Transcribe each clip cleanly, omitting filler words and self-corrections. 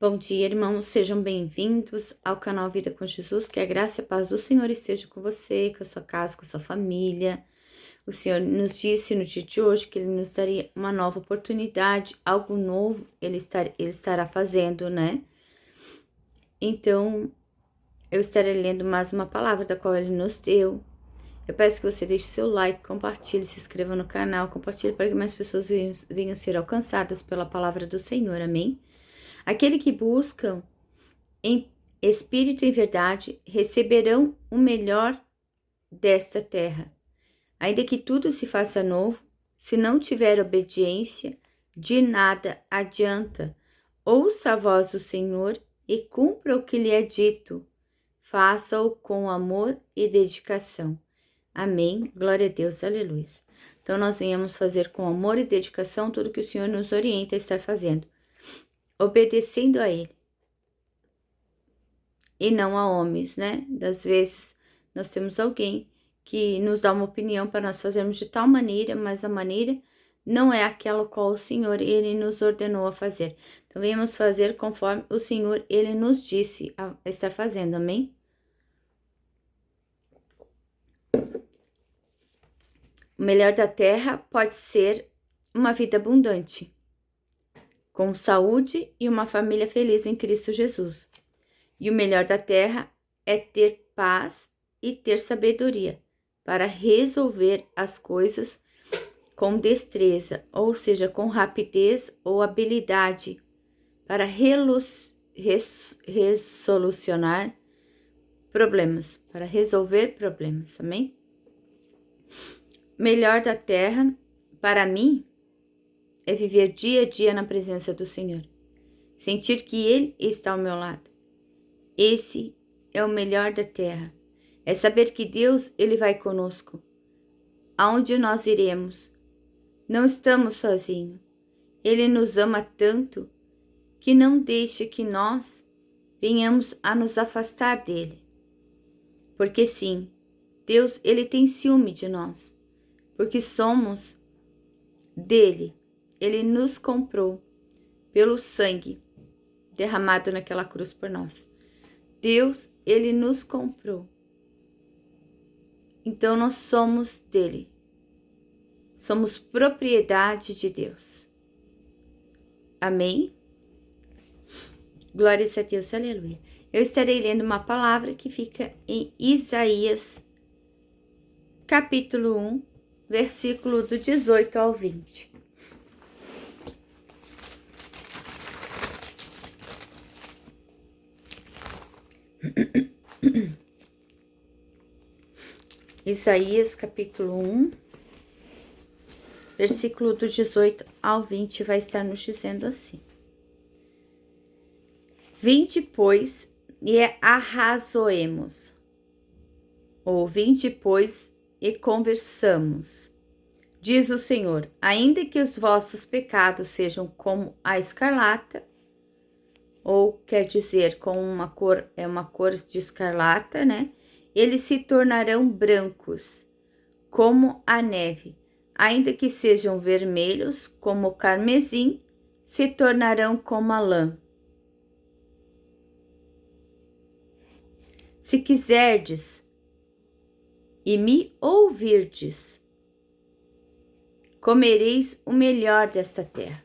Bom dia, irmãos, sejam bem-vindos ao canal Vida com Jesus, que a graça e a paz do Senhor esteja com você, com a sua casa, com a sua família. O Senhor nos disse no dia de hoje que Ele nos daria uma nova oportunidade, algo novo Ele estará fazendo, né? Então, eu estarei lendo mais uma palavra da qual Ele nos deu. Eu peço que você deixe seu like, compartilhe, se inscreva no canal, compartilhe para que mais pessoas venham ser alcançadas pela palavra do Senhor, amém? Aquele que buscam em espírito e verdade, receberão o melhor desta terra. Ainda que tudo se faça novo, se não tiver obediência, de nada adianta. Ouça a voz do Senhor e cumpra o que lhe é dito. Faça-o com amor e dedicação. Amém. Glória a Deus. Aleluia. Então, nós venhamos fazer com amor e dedicação tudo que o Senhor nos orienta a estar fazendo, obedecendo a Ele. E não a homens, né? Das vezes nós temos alguém que nos dá uma opinião para nós fazermos de tal maneira, mas a maneira não é aquela qual o Senhor, Ele nos ordenou a fazer. Então, venhamos fazer conforme o Senhor, Ele nos disse a estar fazendo, amém? O melhor da terra pode ser uma vida abundante, com saúde e uma família feliz em Cristo Jesus. E o melhor da terra é ter paz e ter sabedoria para resolver as coisas com destreza, ou seja, com rapidez ou habilidade para resolucionar problemas, para resolver problemas, amém? Melhor da terra, para mim, é viver dia a dia na presença do Senhor, sentir que Ele está ao meu lado. Esse é o melhor da terra. É saber que Deus, Ele vai conosco. Aonde nós iremos, não estamos sozinhos. Ele nos ama tanto que não deixa que nós venhamos a nos afastar dele. Porque sim, Deus, Ele tem ciúme de nós, porque somos dele. Ele nos comprou pelo sangue derramado naquela cruz por nós. Deus, Ele nos comprou. Então, nós somos dele. Somos propriedade de Deus. Amém? Glória a Deus, aleluia. Eu estarei lendo uma palavra que fica em Isaías, capítulo 1, versículo do 18 ao 20. Isaías, capítulo 1, versículo do 18 ao 20, vai estar nos dizendo assim: Vinde, pois, e arrazoemos, ou vinde, pois, e conversamos. Diz o Senhor: ainda que os vossos pecados sejam como a escarlata, ou quer dizer, com uma cor de escarlata, né? Eles se tornarão brancos, como a neve. Ainda que sejam vermelhos, como o carmesim, se tornarão como a lã. Se quiserdes e me ouvirdes, comereis o melhor desta terra.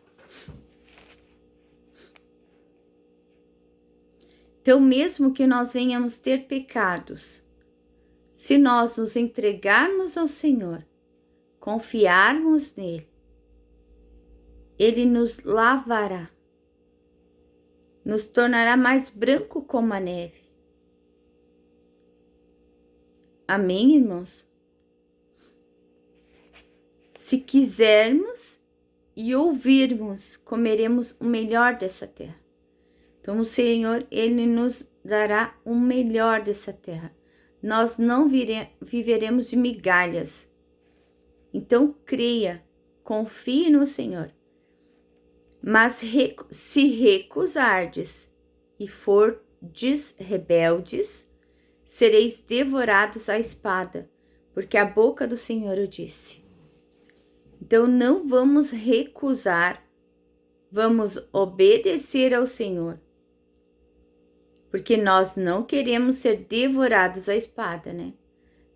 Então, mesmo que nós venhamos ter pecados, se nós nos entregarmos ao Senhor, confiarmos nele, ele nos lavará, nos tornará mais branco como a neve. Amém, irmãos? Se quisermos e ouvirmos, comeremos o melhor dessa terra. Então, o Senhor, Ele nos dará o melhor dessa terra. Nós não viveremos de migalhas. Então, creia, confie no Senhor. Mas se recusardes e fordes rebeldes, sereis devorados à espada, porque a boca do Senhor o disse. Então, não vamos recusar, vamos obedecer ao Senhor. Porque nós não queremos ser devorados à espada, né?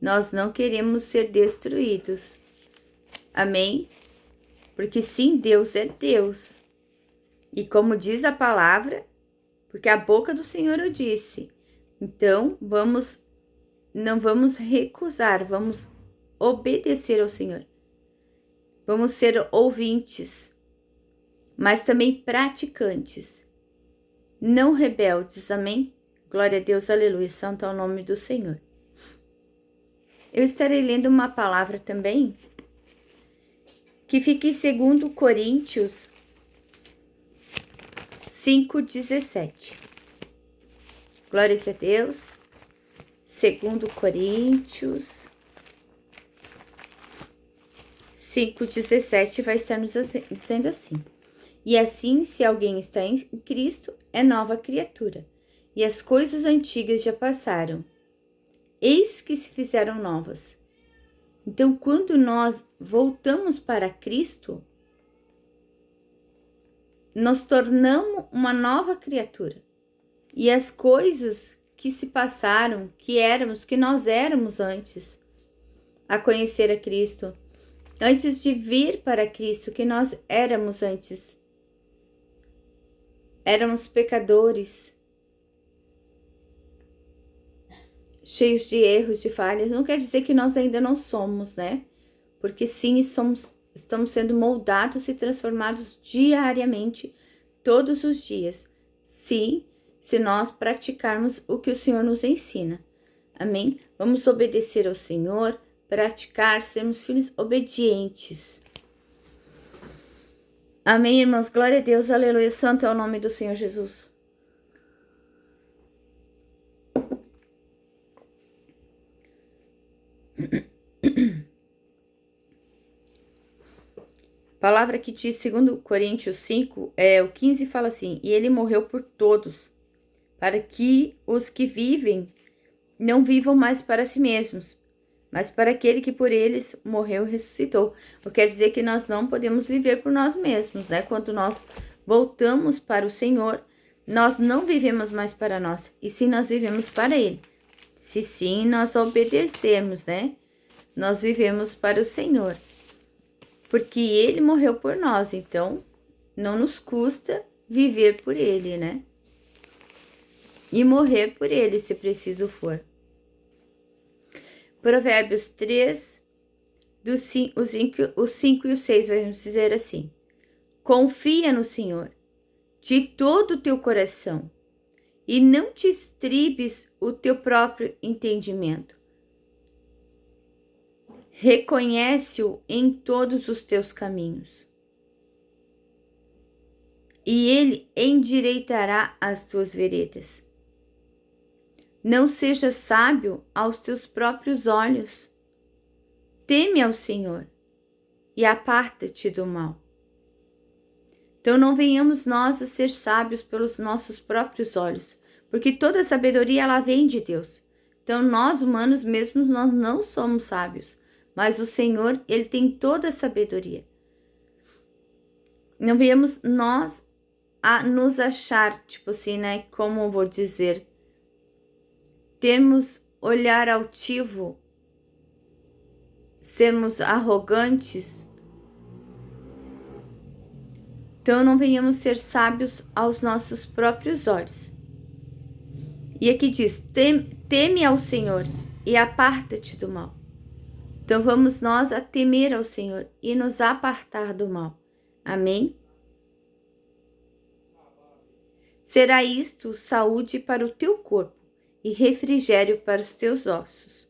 Nós não queremos ser destruídos. Amém? Porque sim, Deus é Deus. E como diz a palavra, porque a boca do Senhor o disse. Então, não vamos recusar, vamos obedecer ao Senhor. Vamos ser ouvintes, mas também praticantes. Não rebeldes, amém? Glória a Deus, aleluia, santo é o nome do Senhor. Eu estarei lendo uma palavra também, que fica em 2 Coríntios 5,17. Glória a Deus. 2 Coríntios 5,17 vai estar nos dizendo assim. E assim, se alguém está em Cristo, é nova criatura. E as coisas antigas já passaram. Eis que se fizeram novas. Então, quando nós voltamos para Cristo, nos tornamos uma nova criatura. E as coisas que se passaram, que nós éramos antes a conhecer a Cristo, antes de vir para Cristo, que nós éramos antes, éramos pecadores, cheios de erros, de falhas. Não quer dizer que nós ainda não somos, né? Porque sim, estamos sendo moldados e transformados diariamente, todos os dias. Sim, se nós praticarmos o que o Senhor nos ensina. Amém? Vamos obedecer ao Senhor, praticar, sermos filhos obedientes. Amém, irmãos? Glória a Deus, aleluia, santo é o nome do Senhor Jesus. Palavra que diz, 2 Coríntios 5, o 15 fala assim, e ele morreu por todos, para que os que vivem não vivam mais para si mesmos, mas para aquele que por eles morreu e ressuscitou. Quer dizer que nós não podemos viver por nós mesmos, né? Quando nós voltamos para o Senhor, nós não vivemos mais para nós, e sim nós vivemos para Ele. Se sim nós obedecemos, né? Nós vivemos para o Senhor. Porque Ele morreu por nós, então não nos custa viver por Ele, né? E morrer por Ele, se preciso for. Provérbios 3, os 5 e os 6 vai nos dizer assim. Confia no Senhor de todo o teu coração e não te estribes o teu próprio entendimento. Reconhece-o em todos os teus caminhos, e ele endireitará as tuas veredas. Não sejas sábio aos teus próprios olhos. Teme ao Senhor e aparta-te do mal. Então não venhamos nós a ser sábios pelos nossos próprios olhos, porque toda sabedoria ela vem de Deus. Então nós humanos mesmos nós não somos sábios. Mas o Senhor, Ele tem toda a sabedoria. Não venhamos nós a nos achar, tipo assim, né? Como eu vou dizer? Termos olhar altivo, sermos arrogantes. Então não venhamos ser sábios aos nossos próprios olhos. E aqui diz, teme ao Senhor e aparta-te do mal. Então vamos nós a temer ao Senhor e nos apartar do mal. Amém? Será isto saúde para o teu corpo e refrigério para os teus ossos.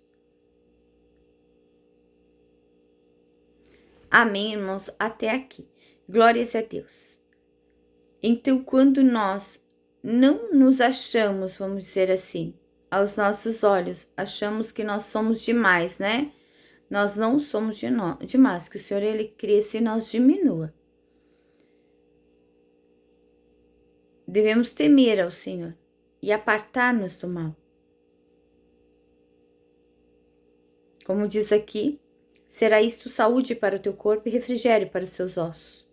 Amém, irmãos? Até aqui. Glórias a Deus. Então, quando nós não nos achamos, vamos dizer assim, aos nossos olhos, achamos que nós somos demais, né? Nós não somos demais, que o Senhor, Ele cresça e nós diminua. Devemos temer ao Senhor e apartar-nos do mal. Como diz aqui, será isto saúde para o teu corpo e refrigério para os seus ossos.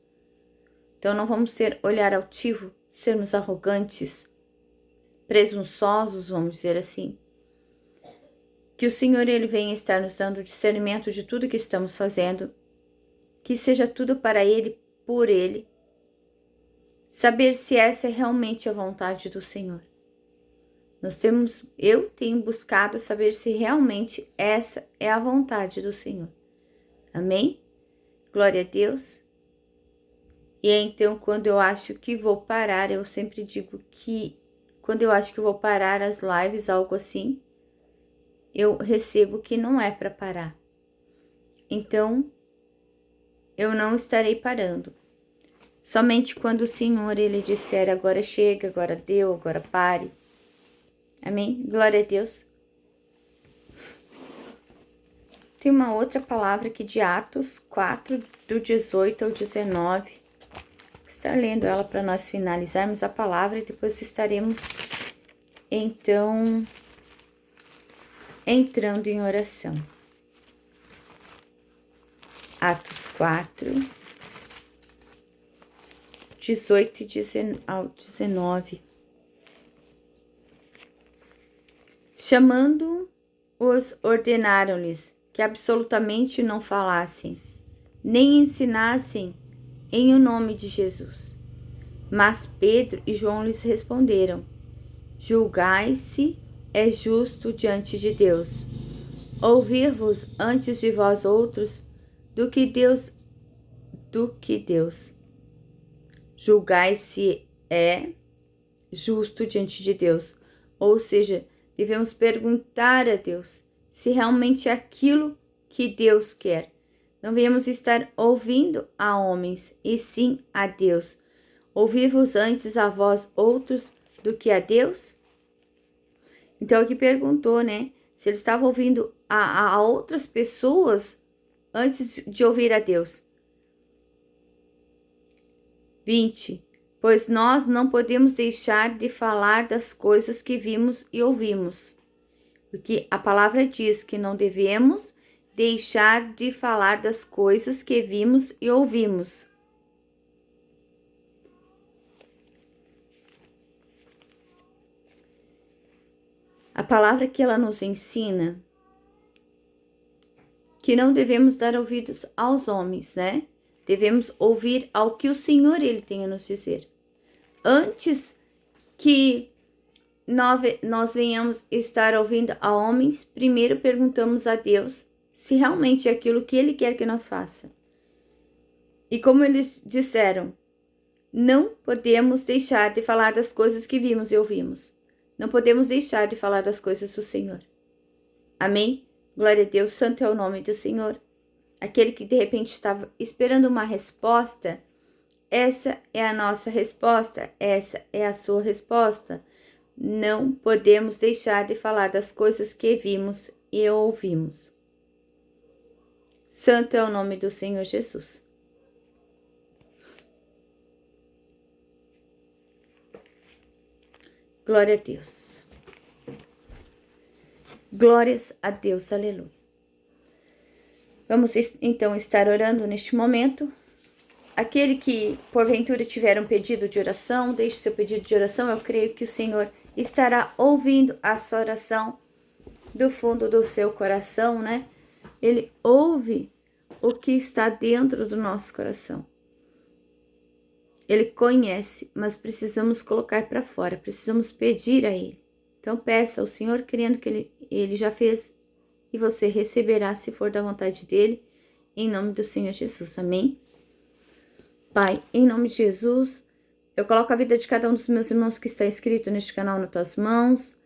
Então não vamos ter olhar altivo, sermos arrogantes, presunçosos, vamos dizer assim. Que o Senhor, Ele venha estar nos dando discernimento de tudo que estamos fazendo, que seja tudo para Ele, por Ele. Saber se essa é realmente a vontade do Senhor. Eu tenho buscado saber se realmente essa é a vontade do Senhor. Amém? Glória a Deus. E então, quando eu acho que vou parar, eu sempre digo que quando eu acho que vou parar as lives, algo assim, eu recebo que não é para parar. Então, eu não estarei parando. Somente quando o Senhor, Ele disser, agora chega, agora deu, agora pare. Amém? Glória a Deus. Tem uma outra palavra aqui de Atos 4, do 18 ao 19. Vou estar lendo ela para nós finalizarmos a palavra e depois estaremos, então, entrando em oração. Atos 4, 18 ao 19. Chamando-os, ordenaram-lhes que absolutamente não falassem, nem ensinassem em o nome de Jesus. Mas Pedro e João lhes responderam: julgai-se é justo diante de Deus, ouvir-vos antes de vós outros do que Deus. Julgai-se é justo diante de Deus. Ou seja, devemos perguntar a Deus se realmente é aquilo que Deus quer. Não devemos estar ouvindo a homens, e sim a Deus. Ouvir-vos antes a vós outros do que a Deus? Então aqui perguntou, né? Se ele estava ouvindo a outras pessoas antes de ouvir a Deus. 20. Pois nós não podemos deixar de falar das coisas que vimos e ouvimos. Porque a palavra diz que não devemos deixar de falar das coisas que vimos e ouvimos. A palavra que ela nos ensina que não devemos dar ouvidos aos homens, né? Devemos ouvir ao que o Senhor Ele tem a nos dizer. Antes que nós venhamos estar ouvindo a homens, primeiro perguntamos a Deus se realmente é aquilo que Ele quer que nós faça. E como eles disseram, não podemos deixar de falar das coisas que vimos e ouvimos. Não podemos deixar de falar das coisas do Senhor. Amém? Glória a Deus, santo é o nome do Senhor. Aquele que de repente estava esperando uma resposta, essa é a nossa resposta, essa é a sua resposta. Não podemos deixar de falar das coisas que vimos e ouvimos. Santo é o nome do Senhor Jesus. Glória a Deus. Glórias a Deus, aleluia. Vamos então estar orando neste momento. Aquele que porventura tiver um pedido de oração, deixe seu pedido de oração. Eu creio que o Senhor estará ouvindo a sua oração do fundo do seu coração, né? Ele ouve o que está dentro do nosso coração. Ele conhece, mas precisamos colocar para fora, precisamos pedir a Ele. Então peça ao Senhor, crendo que Ele já fez, e você receberá se for da vontade dEle, em nome do Senhor Jesus. Amém? Pai, em nome de Jesus, eu coloco a vida de cada um dos meus irmãos que está inscrito neste canal nas tuas mãos,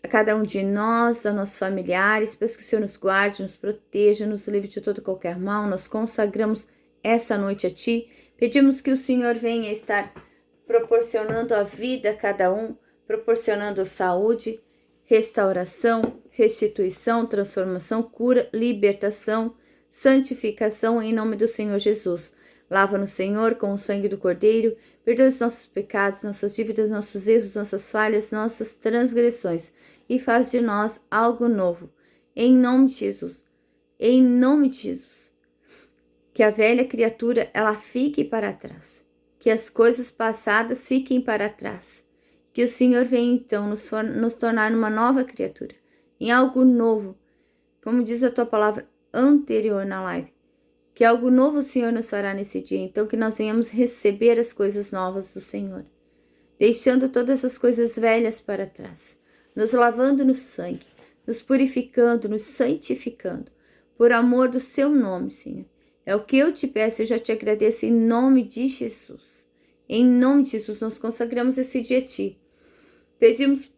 a cada um de nós, a nossos familiares. Peço que o Senhor nos guarde, nos proteja, nos livre de todo qualquer mal. Nós consagramos essa noite a Ti. Pedimos que o Senhor venha estar proporcionando a vida a cada um, proporcionando saúde, restauração, restituição, transformação, cura, libertação, santificação em nome do Senhor Jesus. Lava-nos, Senhor, com o sangue do Cordeiro, perdoa os nossos pecados, nossas dívidas, nossos erros, nossas falhas, nossas transgressões e faz de nós algo novo. Em nome de Jesus. Em nome de Jesus. Que a velha criatura, ela fique para trás. Que as coisas passadas fiquem para trás. Que o Senhor venha então nos tornar uma nova criatura, em algo novo, como diz a tua palavra anterior na live. Que algo novo o Senhor nos fará nesse dia, então que nós venhamos receber as coisas novas do Senhor, deixando todas as coisas velhas para trás, nos lavando no sangue, nos purificando, nos santificando, por amor do seu nome, Senhor. É o que eu te peço e já te agradeço em nome de Jesus. Em nome de Jesus, nós consagramos esse dia a ti. Pedimos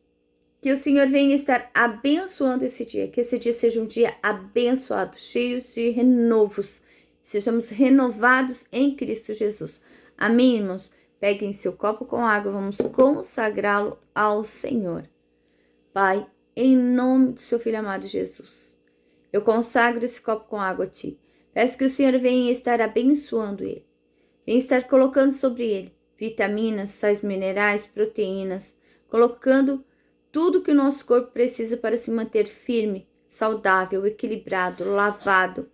que o Senhor venha estar abençoando esse dia, que esse dia seja um dia abençoado, cheio de renovos, sejamos renovados em Cristo Jesus. Amém, irmãos? Peguem seu copo com água, vamos consagrá-lo ao Senhor. Pai, em nome do seu Filho amado Jesus, eu consagro esse copo com água a ti. Peço que o Senhor venha estar abençoando ele, venha estar colocando sobre ele vitaminas, sais minerais, proteínas, colocando tudo que o nosso corpo precisa para se manter firme, saudável, equilibrado, lavado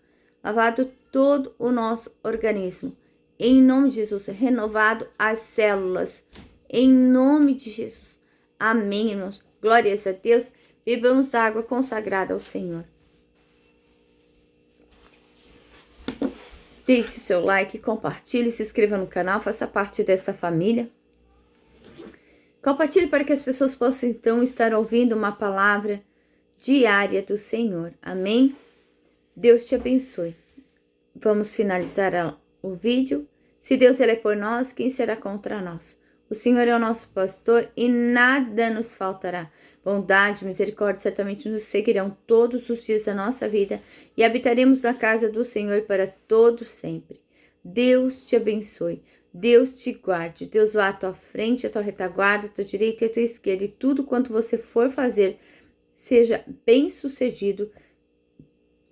todo o nosso organismo. Em nome de Jesus, renovado as células. Em nome de Jesus. Amém, irmãos. Glórias a Deus. Bebamos da água consagrada ao Senhor. Deixe seu like, compartilhe, se inscreva no canal, faça parte dessa família. Compartilhe para que as pessoas possam então estar ouvindo uma palavra diária do Senhor. Amém? Deus te abençoe. Vamos finalizar o vídeo. Se Deus é por nós, quem será contra nós? O Senhor é o nosso pastor e nada nos faltará. Bondade e misericórdia certamente nos seguirão todos os dias da nossa vida e habitaremos na casa do Senhor para todo sempre. Deus te abençoe. Deus te guarde. Deus vá à tua frente, à tua retaguarda, à tua direita e à tua esquerda. E tudo quanto você for fazer, seja bem sucedido,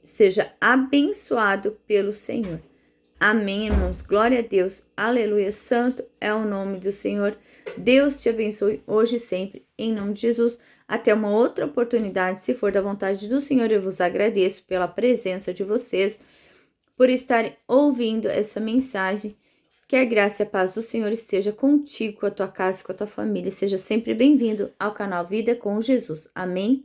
seja abençoado pelo Senhor. Amém, irmãos. Glória a Deus. Aleluia. Santo é o nome do Senhor. Deus te abençoe hoje e sempre. Em nome de Jesus. Até uma outra oportunidade. Se for da vontade do Senhor, eu vos agradeço pela presença de vocês, por estarem ouvindo essa mensagem. Que a graça e a paz do Senhor esteja contigo, com a tua casa, com a tua família. Seja sempre bem-vindo ao canal Vida com Jesus. Amém.